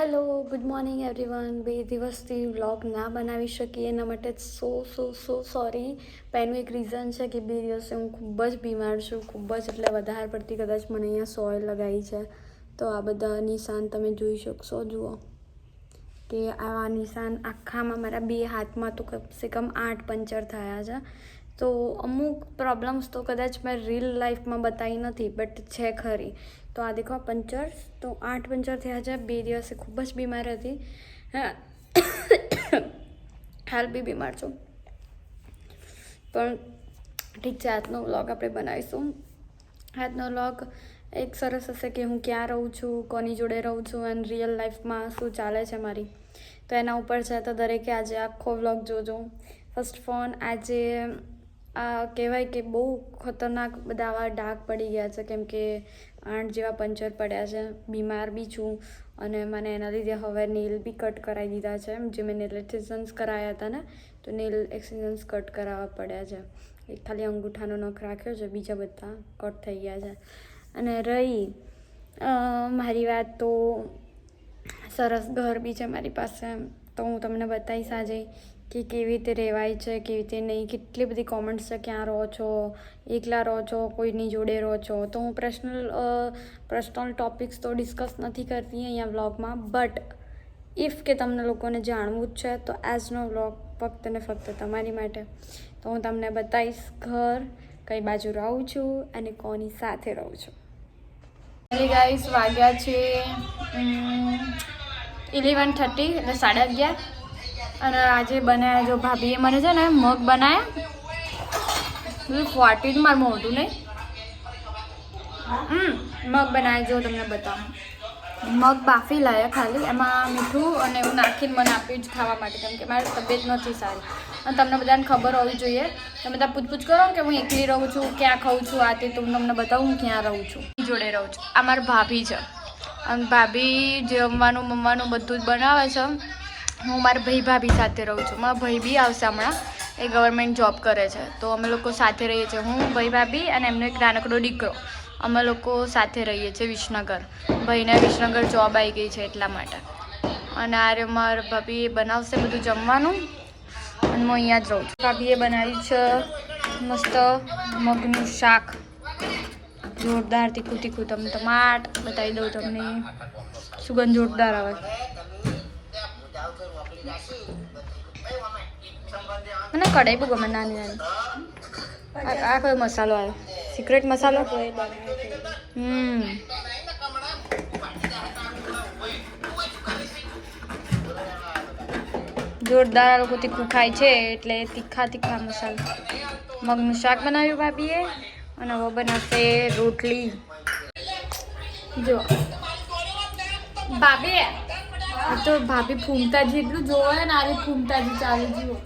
Hello good morning everyone. 2 દિવસથી vlog ના બનાવી શકીએ એના માટે સો સોરી. પણ એનું એક રીઝન છે કે 2 દિવસે હું ખૂબ જ બીમાર છું, ખૂબ જ એટલે વધારે પડતી. કદાચ મને અહીંયા સોય લગાવી છે તો આ બધા નિશાન તમે જોઈ શકશો. જુઓ કે આ નિશાન આખામાં મારા 2 હાથમાં તો કમસે કમ 8 પંચર થયા છે. તો અમુક પ્રોબ્લેમ્સ તો કદાચ મેં રીલ લાઈફમાં બતાવી નથી બટ છે ખરી. તો આ દેખો પંચર, તો 8 પંચર થયા છે. 2 દિવસે ખૂબ જ બીમાર હતી. હાલ બી બીમાર છું પણ ઠીક છે. આજનો વ્લોગ આપણે બનાવીશું. આજનો વ્લોગ એક સરસ હશે કે હું ક્યાં રહું છું, કોની જોડે રહું છું અને રિયલ લાઈફમાં શું ચાલે છે મારી, તો એના ઉપર છે. તો દરેકે આજે આખો વ્લોગ જોજો. ફર્સ્ટ ફોન આજે કહેવાય કે બહુ ખતરનાક બધા આવા ડાઘ પડી ગયા છે, કેમ કે 8 જેવા પંચર પડ્યા છે. બીમાર બી છું અને મને એના લીધે હવે નેલ બી કટ કરાવી દીધા છે. જે મેં નેલ એક્સટેન્શન્સ કરાવ્યા હતા ને, તો નેલ એક્સટેન્શન્સ કટ કરાવવા પડ્યા છે. એક ખાલી અંગૂઠાનો નખ રાખ્યો છે, બીજા બધા કટ થઈ ગયા છે. અને રહી મારી વાત, તો સરસ ઘર બી છે મારી પાસે, તો હું તમને બતાવીશ આજે કે કેવી રીતે રહેવાય છે, કેવી રીતે નહીં. કેટલી બધી કોમેન્ટ્સ છે, ક્યાં રહો છો, એકલા રહો છો, કોઈની જોડે રહો છો. તો હું પર્સનલ ટોપિક્સ તો ડિસ્કસ નથી કરતી અહીંયા વ્લોગમાં, બટ ઇફ કે તમને લોકોને જાણવું જ છે તો આજનો વ્લોગ ફક્ત ને ફક્ત તમારી માટે. તો હું તમને બતાવીશ ઘર, કઈ બાજુ રહું છું અને કોની સાથે રહું છું. ગાઈસ વાગ્યા છે 11:30 એટલે 11:30. અને આજે બનાવ્યા જો ભાભીએ મને છે ને મગ બનાવ્યા, ફોર્ટીન મારું મોઢું નહીં. મગ બનાવ્યા જો તમને બતાવું. મગ બાફી લાયા, ખાલી એમાં મીઠું અને એવું નાખીને મને આપ્યું જ ખાવા માટે, કેમ કે મારી તબિયત નથી સારી. અને તમને બધાને ખબર હોવી જોઈએ. તમે બધા પૂછપૂછ કરો કે હું એકલી રહું છું, ક્યાં ખાઉં છું, આ તે. તો હું તમને બતાવું હું ક્યાં રહું છું, જોડે રહું છું. આ મારી ભાભી છે અને ભાભી જમવાનું બધું જ બનાવે છે. હું મારા ભાભી સાથે રહું છું. મારા ભાઈ બી આવશે હમણાં, એ ગવર્મેન્ટ જોબ કરે છે, તો અમે લોકો સાથે રહીએ છીએ. હું, ભાભી અને એમનો એક નાનકડો દીકરો, અમે લોકો સાથે રહીએ છીએ વિસનગર. ભાઈને વિસનગર જોબ આવી ગઈ છે એટલા માટે. અને આ મારા ભાભી બનાવશે બધું જમવાનું અને હું અહીંયા જ રહું છું. ભાભીએ બનાવ્યું છે મસ્ત મગનું શાક, જોરદાર તીખું તીખું. તમને ટમાટ બતાવી દઉં, તમને સુગંધ જોરદાર આવે. મને કઢાઈ બહુ ગમે, નાની નાની. આ કયો મસાલો આવે? સિક્રેટ મસાલો. જોરદાર. લોકો તીખું ખાય છે એટલે તીખા મસાલા. મગનું શાક બનાવ્યું ભાભીએ અને હવે બનાવશે રોટલી. જો ભાભી તો ભાભી ફૂમતાજી એટલું જોવે ને, આવી ફૂમતાજી ચાલુ જુઓ.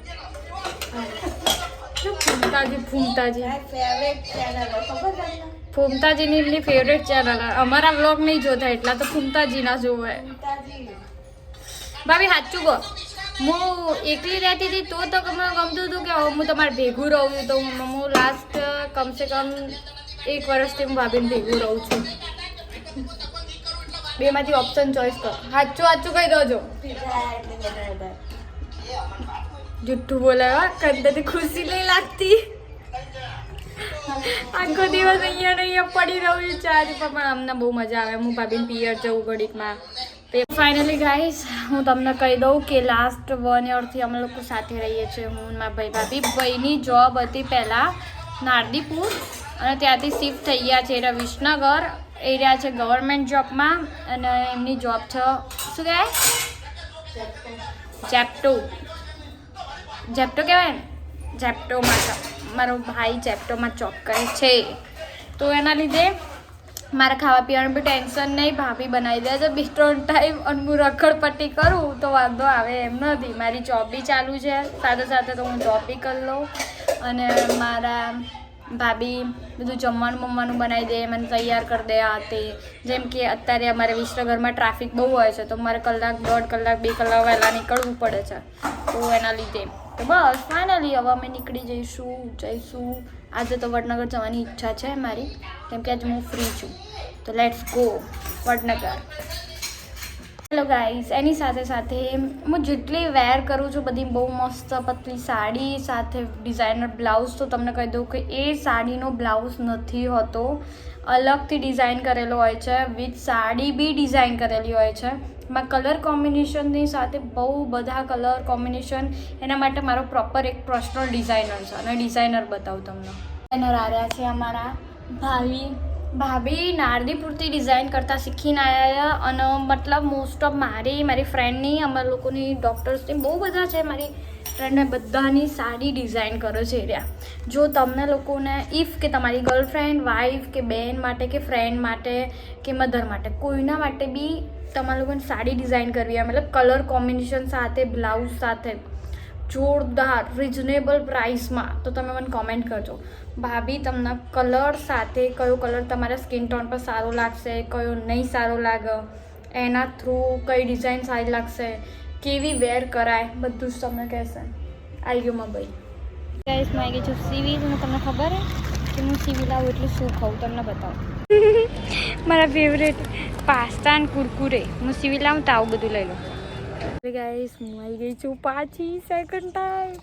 ફૂમતાજીની એમની ફેવરેટ ચેનલ. અમારા વ્લોગ નહીં જોતા એટલા તો ફૂમતાજીના જોવે. ભાભી સાચું કહો, હું એકલી રહેતી હતી તો મને ગમતું હતું કે હું તમારે ભેગું રહું છું. તો હું લાસ્ટ કમસે કમ 1 વર્ષથી હું ભાભીને ભેગું રહું છું. બેમાંથી ઓપ્શન ચોઈસ કરો. સાચું કહી દો. જુઠ્ઠું બોલાવા કંદરથી ખુશી નહીં લાગતી. આખો દિવસ અહીંયા પડી રહ્યું છે આજે, પણ અમને બહુ મજા આવે. હું ભાભીને પિયર જવું ઘડીકમાં. ફાઇનલી ગાઈસ, હું તમને કહી દઉં કે લાસ્ટ 1 યરથી અમે લોકો સાથે રહીએ છીએ. હું મારા ભાભી. ભાઈની જોબ હતી પહેલાં નારદીપુર અને ત્યાંથી શિફ્ટ થઈ ગયા છે એટલે વિસનગર. એ રહ્યા છે ગવર્મેન્ટ જોબમાં અને એમની જોબ છે શું કહેવાય, જેપ્ટો કહેવાય ને. જેપ્ટોમાં મારો ભાઈ જેપ્ટોમાં જોબ કરે છે, તો એના લીધે મારે ખાવા પીવાનું બી ટેન્શન નહીં. ભાભી બનાવી દે છે 2-3 ટાઈમ અને હું રખડપટ્ટી કરું તો વાંધો આવે એમ નથી. મારી જોબ બી ચાલુ છે, સાથે તો હું જોબ બી કરી લઉં. અને મારા ભાભી બધું જમવાનું બનાવી દે, મને તૈયાર કરી દે આ તે. જેમ કે અત્યારે અમારે વિસનગરમાં ટ્રાફિક બહુ હોય છે, તો મારે 1 કલાક, 1.5 કલાક, 2 કલાક વહેલા નીકળવું પડે છે. તો એના લીધે તો બસ ફાઇનલી હવે અમે નીકળી જઈશું. આજે તો વડનગર જવાની ઈચ્છા છે મારી, કેમ કે આજે હું ફ્રી છું. તો let's go Vadnagar. Hello guys, એની સાથે સાથે હું જેટલી વેર કરું છું બધી બહુ મસ્ત પતલી સાડી સાથે ડિઝાઇનર બ્લાઉઝ, તો તમને કહી દઉં કે એ સાડીનો બ્લાઉઝ નથી હોતો, અલગથી ડિઝાઇન કરેલો હોય છે, વિથ સાડી બી ડિઝાઇન કરેલી હોય છે. એમાં કલર કોમ્બિનેશનની સાથે બહુ બધા કલર કોમ્બિનેશન, એના માટે મારો પ્રોપર એક પર્સનલ ડિઝાઇનર છે, અને ડિઝાઇનર બતાવું તમને. ડિઝાઇનર આવ્યા છે અમારા ભાભી નારદીપુરથી ડિઝાઇન કરતાં શીખીને આવ્યા, અને મતલબ મોસ્ટ ઓફ મારી ફ્રેન્ડની, અમારા લોકોની ડૉક્ટર્સની બહુ બધા છે, મારી ફ્રેન્ડને બધાની સાડી ડિઝાઇન કરે છે એરિયા. જો તમને લોકોને ઇફ કે તમારી ગર્લફ્રેન્ડ, વાઈફ કે બેન માટે કે ફ્રેન્ડ માટે કે મધર માટે કોઈના માટે બી તમારા લોકોને સાડી ડિઝાઇન કરવી હોય, મતલબ કલર કોમ્બિનેશન સાથે બ્લાઉઝ સાથે જોરદાર રિઝનેબલ પ્રાઇસમાં, તો તમે મને કોમેન્ટ કરજો. ભાભી તમને કલર સાથે કયો કલર તમારા સ્કિન ટોન પર સારો લાગશે, કયો નહીં સારો લાગે, એના થ્રુ કઈ ડિઝાઇન સારી લાગશે, કેવી વેર કરાય, બધું જ તમને કહેશે. આવી ગયો માં ભાઈ. ગાઈસ, હું આવી ગઈ છું સીવી. અને તમને ખબર હે કે હું સીવી લાવું એટલે શું ખાઉં, તમને બતાવું. મારા ફેવરેટ પાસ્તા અને કુરકુરે હું સીવી લાવું તો આવું બધું લઈ લો. ગાઈસ, હું આવી ગઈ છું પાછી સેકન્ડ ટાઈમ.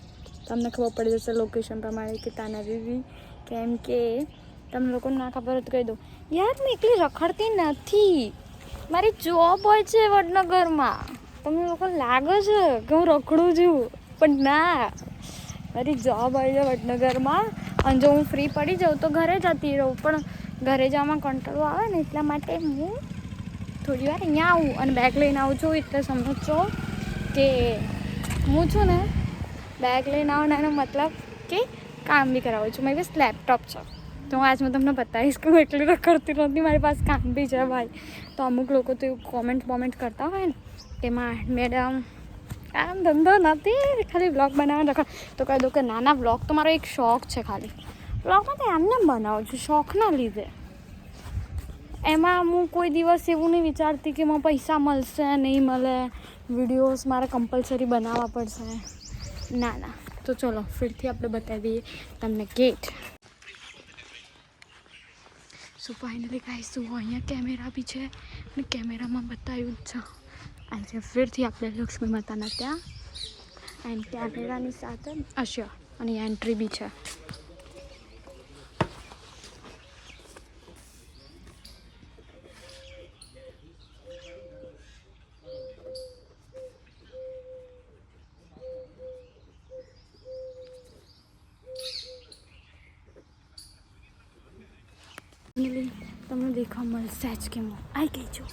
તમને ખબર પડી જશે લોકેશન પ્રમાણે કે તાના વીવી, કેમ કે તમને લોકોને ના ખબર હોય તો કહી દઉં. યાર, હું એકલી રખડતી નથી, મારી જોબ હોય છે વડનગરમાં. તમને લોકો લાગે છે કે હું રખડું છું, પણ ના, મારી જોબ હોય છે વડનગરમાં. અને જો હું ફ્રી પડી જાઉં તો ઘરે જતી રહું, પણ ઘરે જવામાં કંટાળો આવે ને, એટલા માટે હું થોડી વાર અહીંયા આવું અને બેગ લઈને આવું છું. એટલે સમજો કે હું છું ને બેગ લઈને આવું, એનો મતલબ કે કામ બી કરાવું છું. મારી પાસે લેપટોપ છે, તો હું આજ હું તમને બતાવીશ કે હું એટલી રખડતી નથી, મારી પાસે કામ બી છે ભાઈ. તો અમુક લોકો તો એવું કોમેન્ટ કરતા હોય ને કે મેડમ આમ ધંધો નથી, ખાલી બ્લોગ બનાવવાનો રખડ. તો કહી દઉં કે નાના બ્લોગ તો મારો એક શોખ છે. ખાલી બ્લોગમાં તો એમને બનાવું છું શોખના લીધે. એમાં હું કોઈ દિવસ એવું નહીં વિચારતી કે મને પૈસા મળશે નહીં મળે, વિડીયોઝ મારે કમ્પલસરી બનાવવા પડશે. ના ના. તો ચલો ફરીથી આપણે બતાવી દઈએ તમને ગેટ. સો ફાઇનલી ગાઈસ, તો અહીંયા કેમેરા બી છે અને કેમેરામાં બતાવ્યું જ છે. આજે ફરીથી આપણે લક્ષ્મી માતાના ત્યાં એન્ડ કેમેરાની સાથે અશ્યોર અને એન્ટ્રી બી છે. તમને દેખવા મળશે જ કે હું આવી ગઈ છું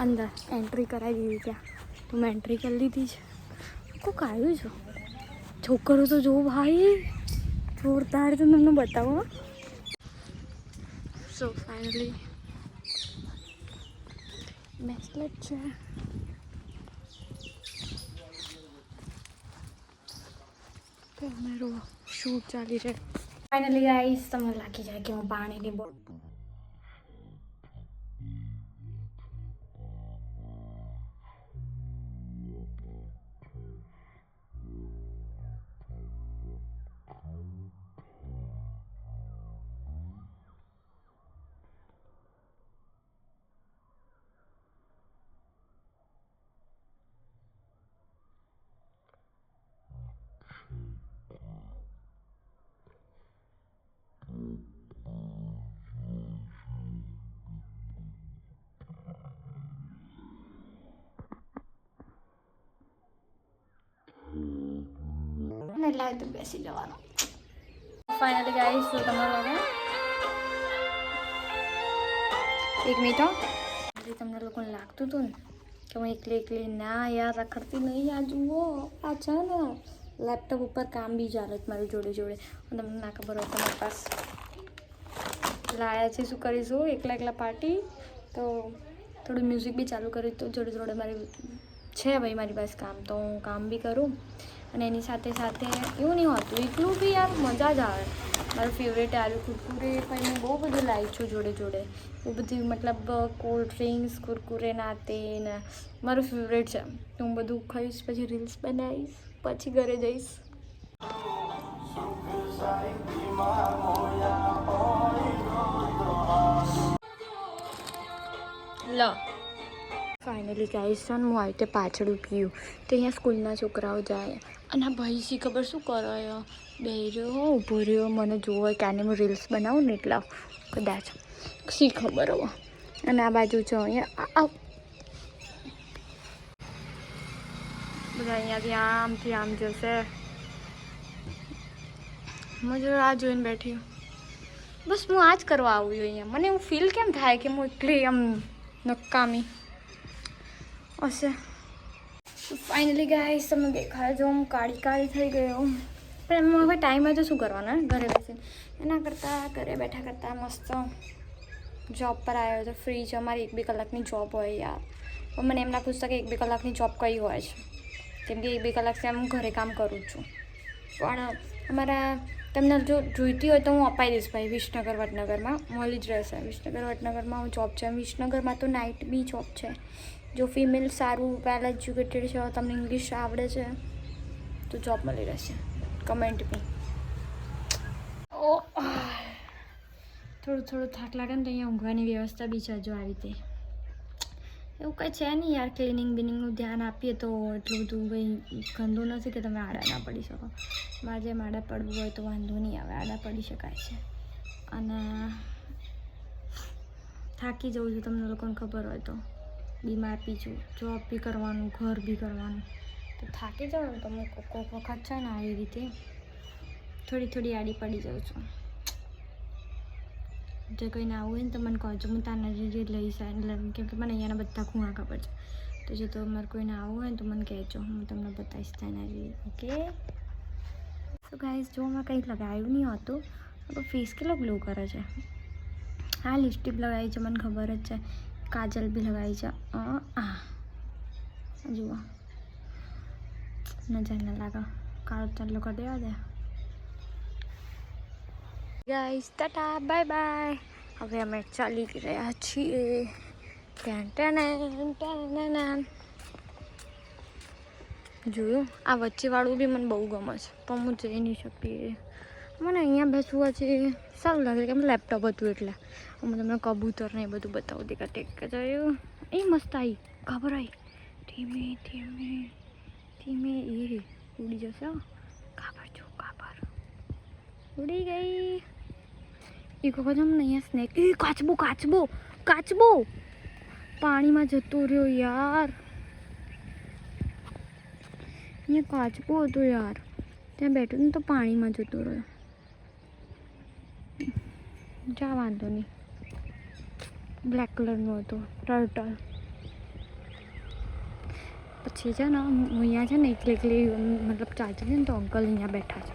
અંદર. એન્ટ્રી કરાવી દીધી ત્યાં, તો મેં એન્ટ્રી કરી લીધી છે. કોક આવ્યું છું, છોકરો તો જો ભાઈ જોરદાર, તો તમને બતાવો. સો ફાઇનલી બ્રેસલેટ છે. કેમેરો શૂટ ચાલી છે. ફાઇનલી ગાઈસ, તમને લાગી જાય કે હું પાણીની બોટલ લાવી તો બેસી જવાનું. ફાઇનલી ગાઈસ, તો તમને લાગે એક મિનિટ, તમને લોકોને લાગતું હતું ને કે હું એકલી ના યાર રખડતી નહીં. આ જુઓ, આ છે ને લેપટોપ ઉપર કામ બી ચાલે છે મારી જોડે જોડે. તમને ના ખબર હોય તો મારી પાસે લાયા છે. શું કરીશું એકલા પાર્ટી, તો થોડું મ્યુઝિક બી ચાલુ કર્યું. તો જોડે જોડે મારી છે ભાઈ મારી પાસે કામ, તો હું કામ બી કરું. અને એની સાથે સાથે એવું નહીં હોતું, એટલું બી યાર મજા જ આવે. મારું ફેવરેટ આલુ કુરકુરે પણ હું બહુ બધું લાવી છું જોડે જોડે. બહુ બધી મતલબ કોલ્ડ ડ્રિંક્સ, કુરકુરે ના તે ને મારું ફેવરેટ છે. તો હું બધું ખાઈશ, પછી રીલ્સ બનાવીશ, પછી ઘરે જઈશ. લો ફાઇનલી ગાઈસ સન હું આવી રીતે પાછળ પીયું તો અહીંયા સ્કૂલના છોકરાઓ જાય અને આ ભાઈ શી ખબર શું કરે બે રહ્યો ઊભો રહ્યો મને જોવે ક્યાંને હું રીલ્સ બનાવું ને એટલા કદાચ શી ખબર હવે. અને આ બાજુ છે અહીંયા બધા અહીંયાથી આમથી આમ જશે. મજા આ જોઈને બેઠી બસ હું આ જ કરવા આવું અહીંયા. મને એવું ફીલ કેમ થાય કે હું એટલી આમ નકામી હશે. ફાઇનલી ગાઈસ તમે દેખાય જો હું કાળી કાળી થઈ ગયો પણ એમાં હવે ટાઈમ તો શું કરવાનો ઘરે બેસીને એના કરતાં ઘરે બેઠા કરતાં મસ્ત જોબ પર આવ્યો તો ફ્રી છે. અમારી 1-2 કલાકની જોબ હોય યાર. પણ મને એમ ના પૂછતા કે 1-2 કલાકની જોબ કઈ હોય છે કેમ કે 1-2 કલાકથી હું ઘરે કામ કરું છું. પણ અમારા તમને જો જોઈતી હોય તો હું અપાઈ દઈશ ભાઈ. વિસનગર વડનગરમાં મળી જ રહેશે. વિસનગર વડનગરમાં જોબ છે. વિસનગરમાં તો નાઇટ બી જોબ છે. જો ફિમેલ સારું વેલ એજ્યુકેટેડ છે તમને ઇંગ્લિશ આવડે છે તો જોબ મળી રહેશે. કમેન્ટ બી થોડું થાક લાગે ને તો અહીંયા ઊંઘવાની વ્યવસ્થા બી છે જો આવી રીતે. એવું કંઈ છે નહીં યાર. ક્લિનિંગ બિનિંગનું ધ્યાન આપીએ તો એટલું બધું કંઈ ગંદુ નથી કે તમે આડા ના પડી શકો. મારે જેમ આડા પડવું હોય તો વાંધો નહીં આવે. આડા પડી શકાય છે. અને થાકી જવું છું તમને લોકોને ખબર હોય તો. બીમાર બી છું, જોબ બી કરવાનું, ઘર બી કરવાનું તો થાકી જાઉં ને તમે કોઈક વખત છે ને આવી રીતે થોડી આડી પડી જાઉં છું. જો કોઈને આવું હોય ને તો મને કહો. હું તાના જે લઈશ કેમ કે મને અહીંયાના બધા ખૂણા ખબર છે. તો જો તમારે કોઈને આવું હોય ને તો મને કહેજો. હું તમને બતાવીશ તાના જે. ઓકે તો ગાઈસ જો મેં કંઈ લગાવ્યું નહીં હોતું તો ફેસ કેટલો ગ્લો કરે છે. હા લિપસ્ટિક લગાવી છે મને ખબર જ છે. કાજલ બી લગાવી છે. જુઓ નજર ના લાગે. કાળો ચાલો કરી દેવા દે ગાઈસ. Tata bye bye. હવે અમે ચાલી રહ્યા છીએ. જોયું આ વચ્ચેવાળું બી મને બહુ ગમે છે પણ હું જઈ નહીં શકતી. મને અહીંયા બેસવું છે સારું લાગે કે લેપટોપ હતું એટલે. હું તમને કબૂતર ને એ બધું બતાવું. દેખા ટેક જોયું એ મસ્ત આવી ખબર આવી. ધીમે ધીમે ધીમે એ ઉડી જશે. કાબર જો કાબર ઉડી ગઈ. એક વખત અમને અહીંયા સ્નેક એ કાચબો પાણીમાં જતો રહ્યો યાર. અહીંયા કાચબો હતો યાર. ત્યાં બેઠો ને તો પાણીમાં જતો રહ્યો. જા વાંધો નહીં. બ્લેક કલરનો હતો ટર્ટલ. પછી છે ને હું અહીંયા છે ને એકલી મતલબ ચાલતી છે ને તો અંકલ અહીંયા બેઠા છે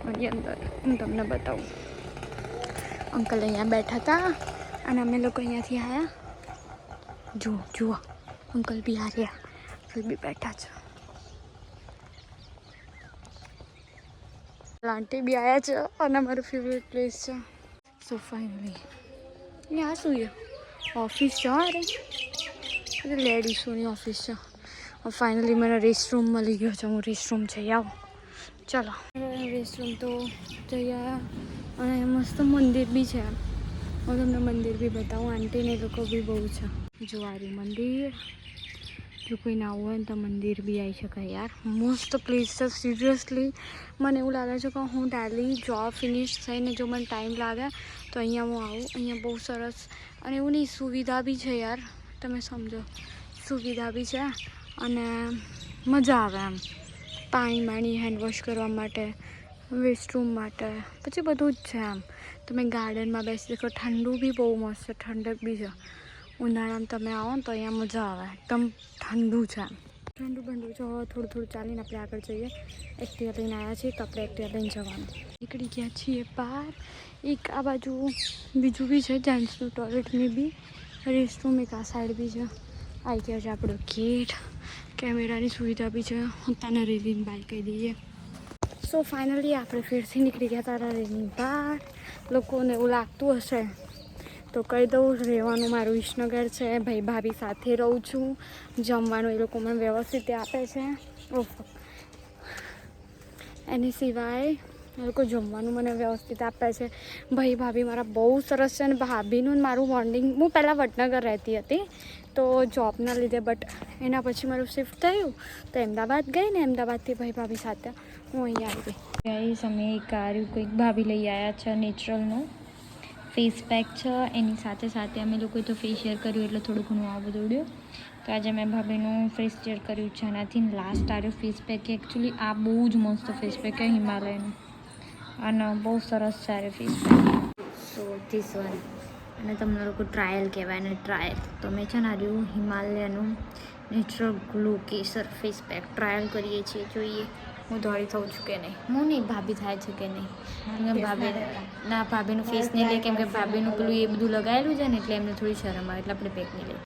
મારી અંદર. હું તમને બતાવું. અંકલ અહીંયા બેઠા હતા અને અમે લોકો અહીંયાથી આવ્યા. જુઓ અંકલ બી આવ્યા. અંકલ બી બેઠા છે. આંટી બી આવ્યા છે અને મારું ફેવરેટ પ્લેસ છે. સો ફાઇનલી અહીંયા શું છે ઓફિસ છે. અરે લેડીઝોની ઓફિસ છે. ફાઇનલી મને રેસ્ટરૂમ મળી ગયો છે. હું રેસ્ટરૂમ જઈ આવું. ચલો રેસ્ટરૂમ તો જઈ આવ્યા અને મસ્ત મંદિર બી છે. હું તમને મંદિર બી બતાવું. આંટીને લોકો બી બહુ છે. જુવારી મંદિર. જો કોઈ ના હોય ને તો મંદિર બી આવી શકાય યાર. મસ્ત પ્લેસ છે સિરિયસલી. મને એવું લાગે છે કે હું ડેલી જોબ ફિનિશ થઈને જો મને ટાઈમ લાગે તો અહીંયા હું આવું. અહીંયા બહુ સરસ અને એવું નહીં સુવિધા બી છે યાર. તમે સમજો સુવિધા બી છે અને મજા આવે એમ. પાણી હેન્ડવોશ કરવા માટે, રેસ્ટરૂમ માટે, પછી બધું જ છે એમ. તમે ગાર્ડનમાં બેસી દેખો. ઠંડુ બી બહુ મસ્ત છે. ઠંડક બી છે. ઉનાળામાં તમે આવો ને તો અહીંયા મજા આવે. એકદમ ઠંડુ છે એમ. ઠંડુ છે. હવે થોડું ચાલીને આપણે આગળ જઈએ. એક્ટિવા લઈને આવ્યા છીએ તો આપણે એક્ટિવા લઈને જવાનું. નીકળી ગયા છીએ બહાર. એક આ બાજુ બીજું બી છે જેન્ટ્સનું ટોયલેટની બી રેસ્ટરૂમ. એક આ સાઈડ બી છે. આવી ગયા છે આપણો ગેટ. કેમેરાની સુવિધા બી છે. તાના રેલીની બાઈક કહી દઈએ. સો ફાઇનલી આપણે ફેરથી નીકળી ગયા તારા રેલીની બહાર. લોકોને એવું લાગતું હશે તો કહી દઉં રહેવાનું મારું વિસનગર છે. ભાઈ ભાભી સાથે રહું છું. જમવાનું એ લોકો મને વ્યવસ્થિત આપે છે. ઓહો એની સિવાય એ લોકો જમવાનું મને વ્યવસ્થિત આપે છે. ભાઈ ભાભી મારા બહુ સરસ છે. અને ભાભીનું મારું બોન્ડિંગ, હું પહેલાં વડનગર રહેતી હતી તો જોબના લીધે, બટ એના પછી મારું શિફ્ટ થયું તો અમદાવાદ ગઈ ને અમદાવાદથી ભાઈ ભાભી સાથે હું અહીંયા આવી ગઈ. ગાઈસ અમે એક આર્યું કંઈક ભાભી લઈ આવ્યા છે નેચરલનું ફેસ પેક છે. એની સાથે સાથે અમે લોકોએ તો ફેશિયલ કર્યું એટલે થોડું ઘણું આ બધું ઉડ્યું. તો આજે મેં ભાભીનું ફેશિયલ કર્યું છે આનાથી. લાસ્ટ આવ્યું ફેસ પેક. એકચ્યુઅલી આ બહુ જ મસ્ત ફેસ પેક છે હિમાલયનું અને બહુ સરસ છે આ face pack. So this one અને તમને લોકો ટ્રાયલ કહેવાય ને ટ્રાયલ. તો મેં છે ને આવ્યું હિમાલયનું નેચરલ ગ્લો કેસર ફેસ પેક ટ્રાયલ કરીએ છીએ. જોઈએ હું દોડી થઉં છું કે નહીં. હું નહીં, ભાભી થાય છે કે નહીં. કેમ ભાભીનું ફેસ નહીં લે, કેમ કે ભાભીનું પેલું એ બધું લગાવેલું છે ને એટલે એમને થોડી શરમ આવે એટલે આપણે પેક નહીં લે.